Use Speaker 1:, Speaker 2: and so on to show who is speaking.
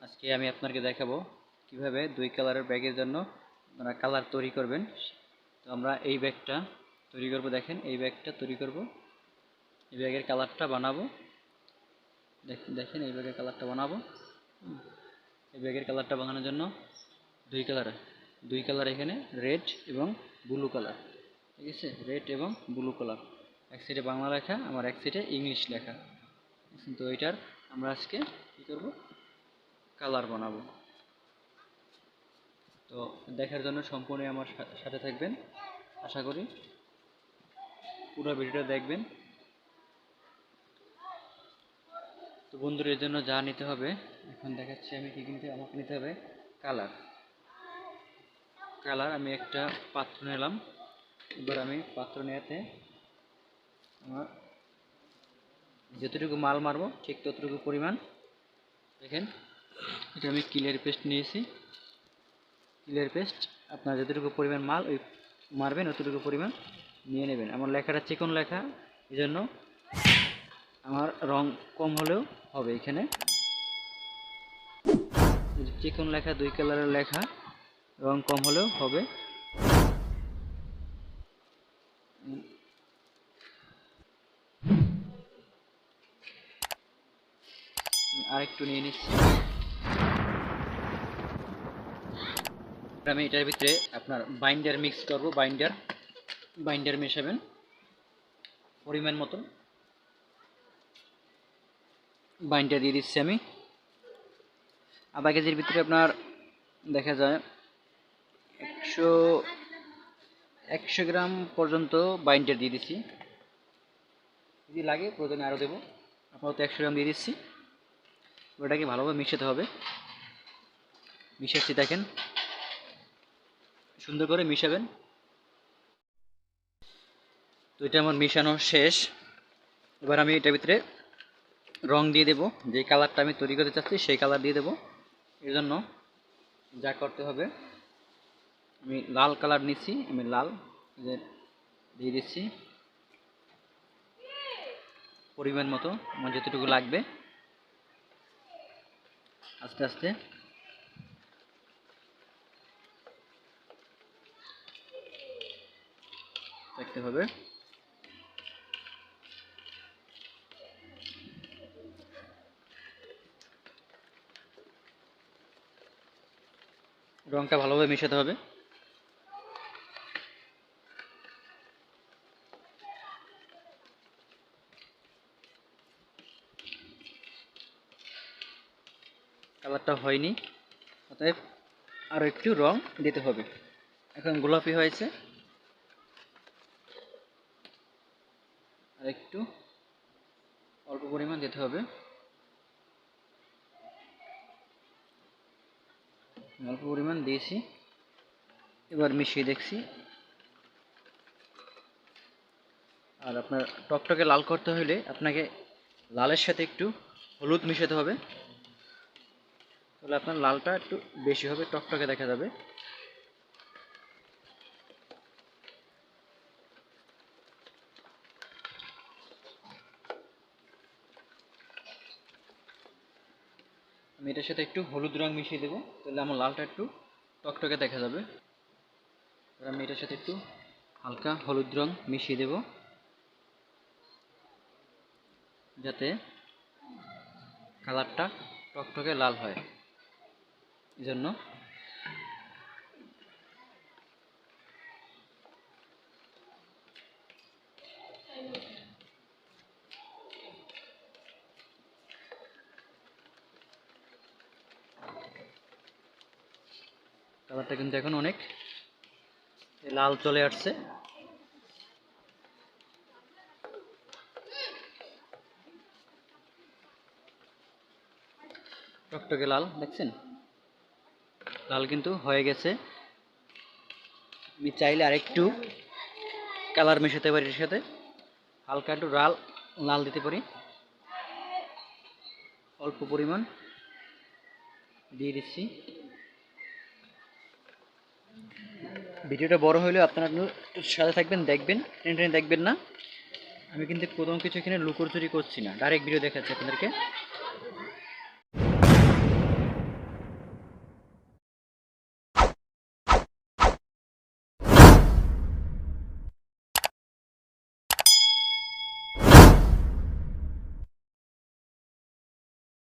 Speaker 1: আজকে আমি আপনাকে দেখাবো কিভাবে দুই কালারের ব্যাগের জন্য আপনারা কালার তৈরি করবেন। তো আমরা এই ব্যাগটা তৈরি করব। দেখেন, এই ব্যাগটা তৈরি করব, এই ব্যাগের কালারটা বানাবো। দেখেন এই ব্যাগের কালারটা বানাবো। এই ব্যাগের কালারটা বানানোর জন্য দুই কালার এখানে রেড এবং ব্লু কালার, ঠিক আছে? রেড এবং ব্লু কালার, এক সাইডে বাংলা লেখা, আমার এক সাইডে ইংলিশ লেখা। তো এটার আমরা আজকে কী করব, কালার বানাবো। তো দেখার জন্য সম্পূর্ণ আমার সাথে থাকবেন, আশা করি পুরো ভিডিওটা দেখবেন। তো বন্ধুরা, এর জন্য যা নিতে হবে এখন দেখাচ্ছি আমি কী কিনতে। আমাকে নিতে হবে কালার। আমি একটা পাত্র নিলাম। এবার আমি পাত্র নেওয়াতে আমার যতটুকু মাল মারবো ঠিক ততটুকু পরিমাণ, দেখেন এটা আমি ক্লিয়ার পেস্ট নিয়েছি। ক্লিয়ার পেস্ট আপনার যতটুকু পরিমাণ মাল ওই মারবেন অতটুকু পরিমাণ নিয়ে নেবেন। আমার লেখাটা চিকন লেখা, এই জন্য আমার রং কম হলেও হবে। এখানে চিকন লেখা, দুই কালারের লেখা, রং কম হলেও হবে। আরেকটু নিয়ে নিচ্ছি। আমি এটার ভিতরে আপনার বাইন্ডার মিক্স করব। বাইন্ডার মেশাবেন পরিমাণ মতন। বাইন্ডার দিয়ে দিচ্ছি আমি। আধা কেজির ভিতরে আপনার দেখা যায় 100 গ্রাম পর্যন্ত বাইন্ডার দিয়ে দিচ্ছি। যদি লাগে প্রয়োজনে আরও দেবো। আপাতত 100 গ্রাম দিয়ে দিচ্ছি। ওটাকে ভালোভাবে মিশাতে হবে। মিশাচ্ছি, দেখেন সুন্দর করে মিশাবেন। তো এটা আমার মিশানো শেষ। এবার আমি এটার ভিতরে রং দিয়ে দেব। যে কালারটা আমি তৈরি করতে চাচ্ছি সেই কালার দিয়ে দেব। এর জন্য যা করতে হবে, আমি লাল কালার নিচ্ছি। আমি লাল দিয়ে দিচ্ছি পরিমাণ মতো, আমার যতটুকু লাগবে। আস্তে আস্তে দেখতে হবে। রংটা ভালোভাবে মেশাতে হবে। কালারটা হয়নি, অতএব আরও একটু রং দিতে হবে। এখন গোলাপি হয়েছে, আর একটু অল্প পরিমাণ দিতে হবে। অল্প পরিমাণ দিয়েছি, এবার মিশিয়ে দেখছি। আর আপনার টকটকে লাল করতে হলে আপনাকে লালের সাথে একটু হলুদ মিশাতে হবে, তাহলে আপনার লালটা একটু বেশি হবে, টকটকে দেখা যাবে। আমি এটার সাথে একটু হলুদ রং মিশিয়ে দেবো, তাহলে আমার লালটা একটু টকটকে দেখা যাবে। আমি এটার সাথে একটু হালকা হলুদ রং মিশিয়ে দেব, যাতে কালারটা টকটকে লাল হয়। এই জন্য কালারটা কিন্তু এখন অনেক লাল চলে আসছে। টকটকে লাল দেখছেন, লাল কিন্তু হয়ে গেছে। আমি চাইলে আরেকটু কালার মেশাতে পারি, এর সাথে হালকা একটু লাল দিতে পারি। অল্প পরিমাণ দিয়ে দিচ্ছি। ভিডিওটা বড় হলেও আপনারা একটু সাথে থাকবেন, দেখবেন, টেনে দেখবেন না। আমি কিন্তু কোনো কিছু এখানে লুকোচুরি করছি না, ডাইরেক্ট ভিডিও দেখাচ্ছি আপনাদেরকে।